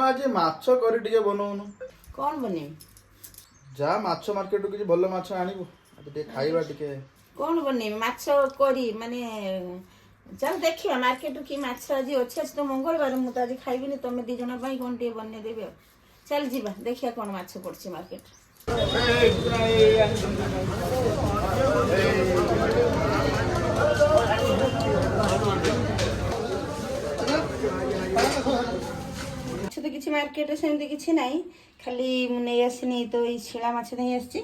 मामा आज माछ करी टिके बनौनु कौन बने जा माछ मार्केट किसी भल माछ आनिबो आज टिके खाइबा टिके कौन बने माछ करी माने चल देखिए मार्केट की माछ आज अच्छे आज तो मंगलवार मु तो आज खाइबिनी तमे दी जणा पई कोन टिके बने देबे चल जीवा देखिया कौन माछ पड़छ मार्केट तो किसी मार्केट सेमती किसी नाई खाली नहीं आसनी तो ये शिला माछ नहीं आसी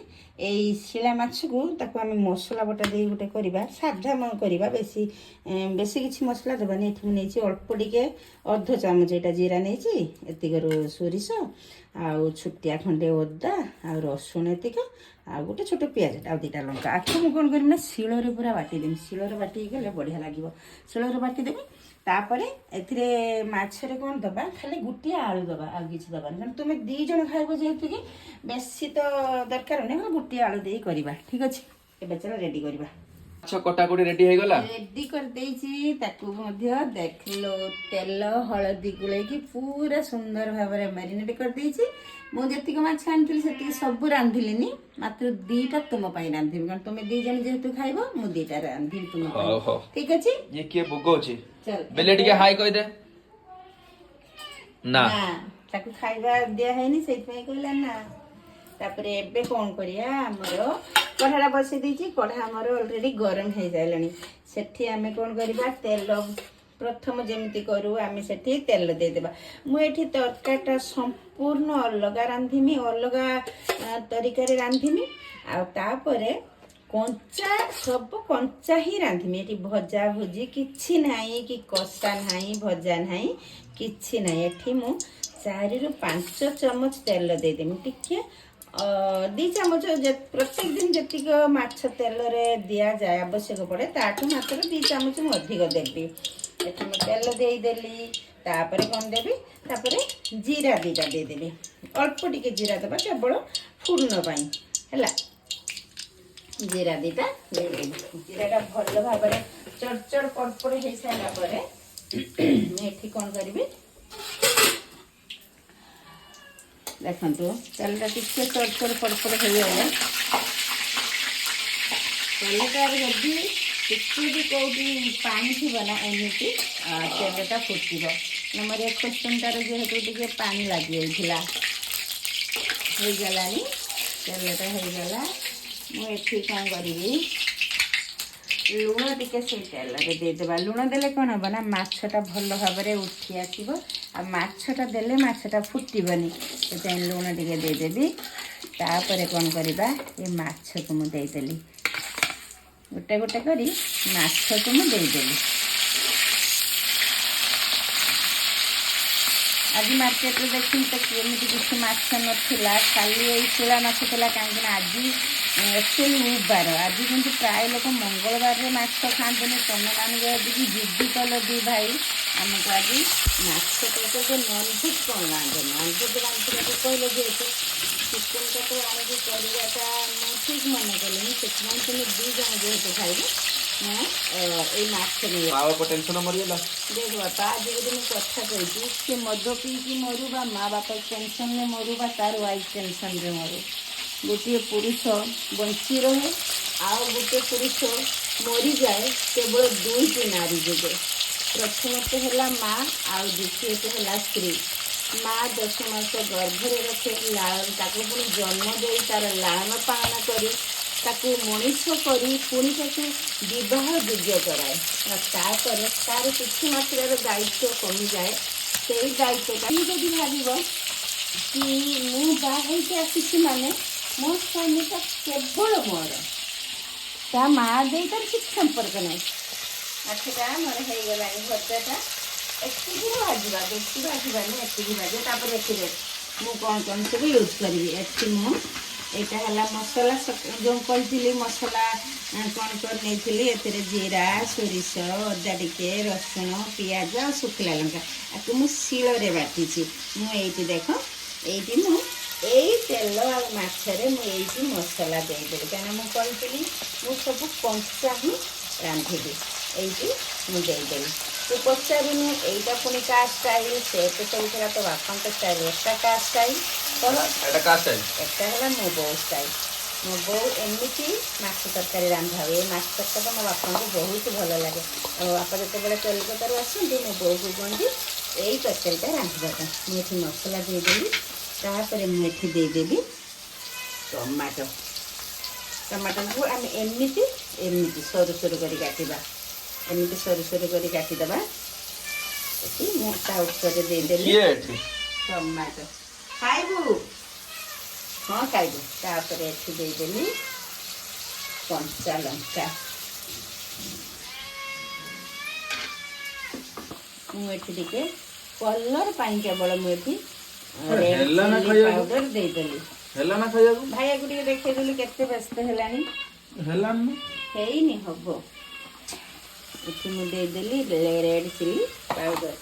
शिला माछ को ताको आम मसला बटा दे गोटे करवा साधा करवा बेसी बेसी किसी मसला देवानी ये नहीं अल्प टिके अर्ध चामच यहाँ जीरा नहीं एतिकर सोरिष आउ छुटिया खंडे अदा आ रसुण एतिक आ गोटे छोट पियाज आ दुटा लंका आखि मुझे कौन करना शिଳରେ पूरा बाटिदेवी शिଳରେ बाटिक गले बढ़िया लगे शिଳରେ बाटिदेवी तापर एथिरे माछरे कौन दबा खाली गुटिया आलू दबा आ किसी दबानी कारण तुम दी जन खाइब जेहेतु कि बेसी तो दरकार नहीं खाली गुटिया आलू दे करवा ठीक अच्छे एबे चलो रेडी करवा अच्छा कटाकटी रेडी हो गला रेडी कर देइची ताकू मध्य देखलो तेल हळदी गुलेकी पूरा सुंदर भाबरे मैरिनेट कर देइची मु जतिक माछ आनथिली सेतिक सब रांधिलिनी मात्र दीटा तुम पई रांधिबी कारण तुम दी जन जेहेतु खाइबो मु दीटा रांधिबी तुम पई ठीक अछि ये के भोगो अछि चल बेले टिके हाय कहि दे ना ताकू खाइबा दिया हैनी सेति पई कहला ना तापरे एबे कोन करिया हमरो कढ़ाड़ा बसई देइची कढ़ा हमर ऑलरेडी गरम हो जाइलानी सेठी आमे कोन करबा तेल प्रथम जेमिति करू आमे सेठी तेल दे देबा मु एठी तरकाटा संपूर्ण अलग रांधिमी अलग तरीका रे रांधिमी आ तापरे कंचा सब कंचा ही रांधिमी एठी भजा भुजी किछि नाही कि कषा नाही भजा नाही किछि नाही एठी मु 4 रु 5 चम्मच तेल दे देमी टिके 2 चामच प्रत्येक दिन जी माछ तेल दिया जाए आवश्यक पड़े ताठू मात्र 2 चामच मु अधिक देवी एठी मैं तेल देदेली तापर कौन देवी तापर जीरा दीटा देदेली अल्प टिके जीरा देवा केवल फूर्ण पाई हैला जीरा दीटा देदेली जीराटा भल भाव चढ़चड़ पड़पड़ हो सारा पर एठी कौन करी देखु तेलटा टिके चढ़चड़ पड़पड़ हो गले तेलटार जदि टिके भी कौटी पानी थी ना एमती तेलटा फुटब मोर एक क्वेश्चनटार जेहेतु टिके पानी लगी जाइला हो गलानी तेलटा हो गला मुझे कौन करी लुण टिके से तेल देदेबा लुण देले कौन हम ना माछटा भल भाव में उठी आसब आ माछटा देले माछटा फुटबनी से लुण टिके देदेवी तापर कौन करवा ये माछ को मुझे देदेली गोटे गोटे करी माछ को मुझे देदेली आज मार्केट में देखी तो कमी किसी माछ नाला खाली शिला माछ था कहीं आज एक्चुअली उबार आज कितु प्राय लोग मंगलवार में माछ खाते तुम मैंने जिद्दी कल दी भाई आमको आज माछ कहते ननभेज कौन लाते ननभेज रांधे कहले जेहेतु चिकेनटा तो आगे कराटा मुझे ठीक मन कल से तुम 2 जन जेहेतु खाइबे देख बापा आज गोटे मुझे कथा कही सी मद पीकी मरु बा माँ बापा टेंशन में मरु बा तार वाइफ टेंशन में मरु गोटे पुरुष बंची रहे आउ गोटे पुरुष मरी जाए केवल 2टी नारी जोगे प्रथमत है माँ आउ द्वितीयत है स्त्री माँ 10 मास गर्भरे रखे ताको पुणी जन्म दे तार लालन पालन करी ताको मनीष करी पुणी ताको विवाह योग्य कराए तापर तार किसी मात्रार दायित्व कमी जाए से दायित्वटा जदि भाव कि मु बाहर आसी माने मो स्वामीटा केवल मोर ता माँ दे तार किसी संपर्क नहीं आखिटा मोर हो गला भजाटा एति भाजवा बेसी भाजवानी एति भाजे तापर एति मु कौन कौन सब यूज करी एति मु एटा हला मसला जो कहती मसला कौन कौन नहीं एतिर जीरा सोरिष अदा टिके रसुण पियाज शुखला लंका आपको मु शिଳରେ बाटिची मुझे देख ये मु तेल आ मछरे मुझे मसला देदेवी कहीं मुझे कही मु सब कंचा ही रांधि ये मुदेदेवी ତୁ ପଚାରୁନୁ ଏଇଟା ପୁଣି କା ଷ୍ଟାଇଲ, ସେ ତ ସବୁଥିଲା ତୋ ବାପାଙ୍କ ଷ୍ଟାଇଲ, ଏଟା କା ଷ୍ଟାଇଲ କହ। এটা কার স্টাইল? ଏଟା ହେଲା ମୋ ବୋଉ ଷ୍ଟାଇଲ। ମୋ ବୋଉ ଏମିତି ମାଛ ତରକାରୀ ରାନ୍ଧା ହୁଏ। ମାଛ ତରକାରୀଟା ମୋ ବାପାଙ୍କୁ ବହୁତ ଭଲ ଲାଗେ। ଆଉ ମୋ ବାପା ଯେତେବେଳେ କଲିକତାରୁ ଆସନ୍ତି ମୋ ବୋଉକୁ କୁହନ୍ତି ଏଇ ତରକାରୀଟା ରାନ୍ଧିବା ପାଇଁ। ମୁଁ ଏଠି ମସଲା ଦେଇଦେଲି, ତାପରେ ମୁଁ ଏଠି ଦେଇଦେବି ଟମାଟୋ। ଟମାଟୋକୁ ଆମେ ଏମିତି ଏମିତି ସରୁ ସରୁ କରି କାଟିବା, ଏମିତି ସରୁ ସରୁ କରି କାଟିଦେବା। ଏଠି ମୁଁ ତା ଉପରେ ଦେଇଦେଲି କିଏ ଏଠି? ଟମାଟୋ। ଖାଇବୁ? ହଁ ଖାଇବୁ। ତାପରେ ଏଠି ଦେଇଦେଲି କଞ୍ଚା ଲଙ୍କା। ମୁଁ ଏଠି ଟିକେ କଲର୍ ପାଇଁ କେବଳ ମୁଁ ଏଠି ରେଡ୍ ହେଲା ନା ଚିଲି ଖାଇବାକୁ? ପାଉଡର ଦେଇଦେଲି। ହେଲା ନା ଖାଇବାକୁ? ଭାଇକୁ ଟିକେ ଦେଖେଇଦେଲି କେତେ ବ୍ୟସ୍ତ ହେଲାଣି। ହେଲାନି ନା? ହେଇନି, ହବ। ଏଠି ମୁଁ ଦେଇଦେଲି ରେଡ୍ ଚିଲି ପାଉଡର।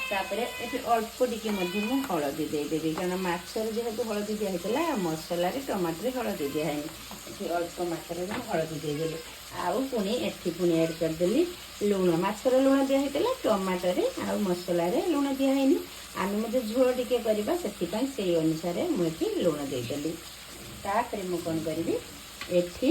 ତାପରେ ଏଠି ଅଳ୍ପ ଟିକେ ମଧ୍ୟ ମୁଁ ହଳଦୀ ଦେଇଦେବି, କାରଣ ମାଛରେ ଯେହେତୁ ହଳଦୀ ଦିଆହେଇଥିଲା, ମସଲାରେ ଟମାଟୋରେ ହଳଦୀ ଦିଆହେଇନି। ଏଠି ଅଳ୍ପ ମାତ୍ରାରେ ମୁଁ ହଳଦୀ ଦେଇଦେଲି। ଆଉ ପୁଣି ଏଠି ପୁଣି ଆଡ଼୍ କରିଦେଲି ଲୁଣ। ମାଛରେ ଲୁଣ ଦିଆହେଇଥିଲା, ଟମାଟୋରେ ଆଉ ମସଲାରେ ଲୁଣ ଦିଆହେଇନି। ଆମେ ମଧ୍ୟ ଝୋଳ ଟିକେ କରିବା, ସେଥିପାଇଁ ସେଇ ଅନୁସାରେ ମୁଁ ଏଠି ଲୁଣ ଦେଇଦେଲି। ତାପରେ ମୁଁ କ'ଣ କରିବି, ଏଠି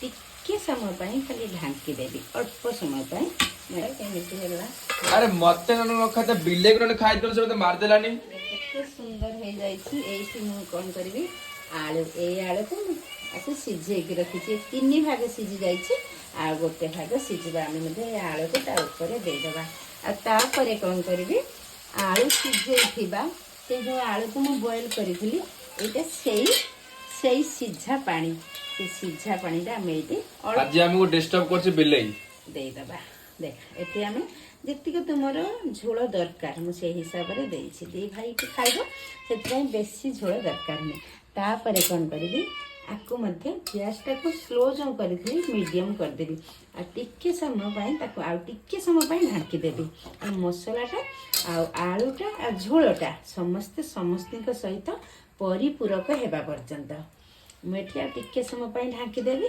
ଟିକେ ସମୟ ପାଇଁ ଖାଲି ଢାଙ୍କି ଦେବି, ଅଳ୍ପ ସମୟ ପାଇଁ। ମୋର କେମିତି ହେଲା ଆରେ ମତେ ନ ଖାଇତେ ବିଲେଇ କୁ ଖାଇଦେଲ, ସେ ମତେ ମାରିଦେଲାନି। କେତେ ସୁନ୍ଦର ହେଇଯାଇଛି। ଏଇଠି ମୁଁ କ'ଣ କରିବି, ଆଳୁ, ଏଇ ଆଳୁକୁ ଆକୁ ସିଝେଇକି ରଖିଛି। 3 ଭାଗ ସିଝି ଯାଇଛି, ଆଉ 1 ଭାଗ ସିଝିବା। ଆମେ ମଧ୍ୟ ଏ ଆଳୁକୁ ତା ଉପରେ ଦେଇଦେବା। ଆଉ ତାପରେ କ'ଣ କରିବି, ଆଳୁ ସିଝେଇଥିବା ସେ ଯେଉଁ ଆଳୁକୁ ମୁଁ ବଏଲ୍ କରିଥିଲି, ଏଇଟା ସେଇ ସିଝା ପାଣି, ସେ ସିଝା ପାଣିଟା ଆମେ ଏଇଠି ଆଜି ଆମକୁ ଡିଷ୍ଟର୍ବ କରୁଛି ବିଲେଇ। ଦେଇଦେବା। ଦେଖ, ଏଠି ଆମେ ଯେତିକି ତୁମର ଝୋଳ ଦରକାର ମୁଁ ସେଇ ହିସାବରେ ଦେଇଛି। 2 ଭାଇକି ଖାଇବ, ସେଥିପାଇଁ ବେଶୀ ଝୋଳ ଦରକାର ନାହିଁ। ତାପରେ କ'ଣ କରିବି, ଆକୁ ମଧ୍ୟ ଗ୍ୟାସ୍ଟାକୁ ସ୍ଲୋ ଯେଉଁ କରିଥିଲି ମିଡ଼ିୟମ୍ କରିଦେବି। ଆଉ ଟିକେ ସମୟ ପାଇଁ ତାକୁ ଆଉ ଟିକେ ସମୟ ପାଇଁ ଢାଙ୍କି ଦେବି। ଆଉ ମସଲାଟା ଆଉ ଆଳୁଟା ଆଉ ଝୋଳଟା ସମସ୍ତଙ୍କ ସହିତ ପରିପୂରକ ହେବା ପର୍ଯ୍ୟନ୍ତ ମୁଁ ଏଠି ଆଉ ଟିକେ ସମୟ ପାଇଁ ଢାଙ୍କି ଦେବି।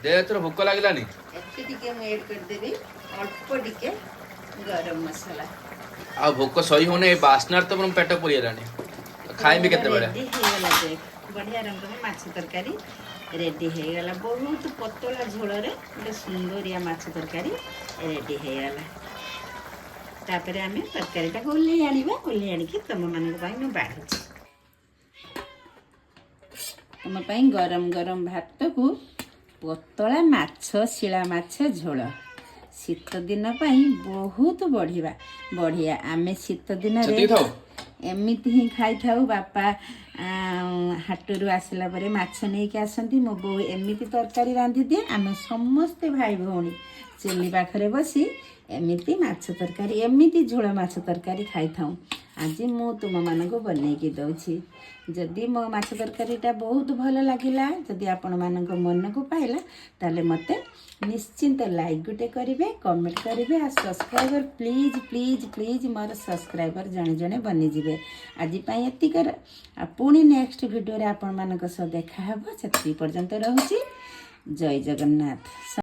ଦେ, ତୋର ଭୋକ ଲାଗିଲାନି? ଏଠି ଟିକେ ମୁଁ ଏଡ୍ କରିଦେବି ଅଳ୍ପ ଟିକେ ଗରମ ମସଲା। ଆଉ ଭୋକ ସହି ହଉନି, ଏ ବାସ୍ନାରେ ତ ମୋର ପେଟ ପୁରିଗଲାଣି। ଖାଇବି କେତେବେଳେ? ରେଡି ହେଇଗଲା। ଦେଖ, ବଢିଆ ରଙ୍ଗର ମାଛ ତରକାରୀ ରେଡି ହେଇଗଲା। ବହୁତ ପତଳା ଝୋଳରେ ଗୋଟେ ସୁନ୍ଦରିଆ ମାଛ ତରକାରୀ ରେଡି ହେଇଗଲା। ତାପରେ ଆମେ ତରକାରୀଟାକୁ ଓହ୍ଲେଇ ଆଣିବା। ଓହ୍ଲେଇ ଆଣିକି ତମମାନଙ୍କ ପାଇଁ ମୁଁ ବାଢ଼ୁଛି। ତମ ପାଇଁ ଗରମ ଗରମ ଭାତକୁ ପତଳା ମାଛ, ଶିଳା ମାଛ ଝୋଳ, ଶୀତ ଦିନ ପାଇଁ ବହୁତ ବଢ଼ିଆ। ଆମେ ଶୀତ ଦିନରେ ସେତିକି ଥାଉ। ଏମିତି ହିଁ ଖାଇଥାଉ। ବାପା ହାଟରୁ ଆସିଲା ପରେ ମାଛ ନେଇକି ଆସନ୍ତି, ମୋ ବୋଉ ଏମିତି ତରକାରୀ ରାନ୍ଧିଦିଏ। ଆମେ ସମସ୍ତେ ଭାଇ ଭଉଣୀ ଚୁଲି ପାଖରେ ବସି ଏମିତି ମାଛ ତରକାରୀ, ଏମିତି ଝୋଳ ମାଛ ତରକାରୀ ଖାଇଥାଉ। ଆଜି ମୁଁ ତୁମମାନଙ୍କୁ ବନେଇକି ଦେଉଛି। ଯଦି ମୋ ମାଛ ତରକାରୀଟା ବହୁତ ଭଲ ଲାଗିଲା, ଯଦି ଆପଣମାନଙ୍କ ମନକୁ ପାଇଲା, ତାହେଲେ ମୋତେ ନିଶ୍ଚିନ୍ତ ଲାଇକ୍ ଗୋଟେ କରିବେ, କମେଣ୍ଟ କରିବେ। ଆଉ ସବସ୍କ୍ରାଇବର୍ ପ୍ଲିଜ୍ ମୋର ସବସ୍କ୍ରାଇବର୍ ଜଣେ ବନିଯିବେ। ଆଜି ପାଇଁ ଏତିକି। ଆଉ ପୁଣି ନେକ୍ସଟ ଭିଡ଼ିଓରେ ଆପଣମାନଙ୍କ ସହ ଦେଖାହେବ। ସେତିକି ପର୍ଯ୍ୟନ୍ତ ରହୁଛି। ଜୟ ଜଗନ୍ନାଥ।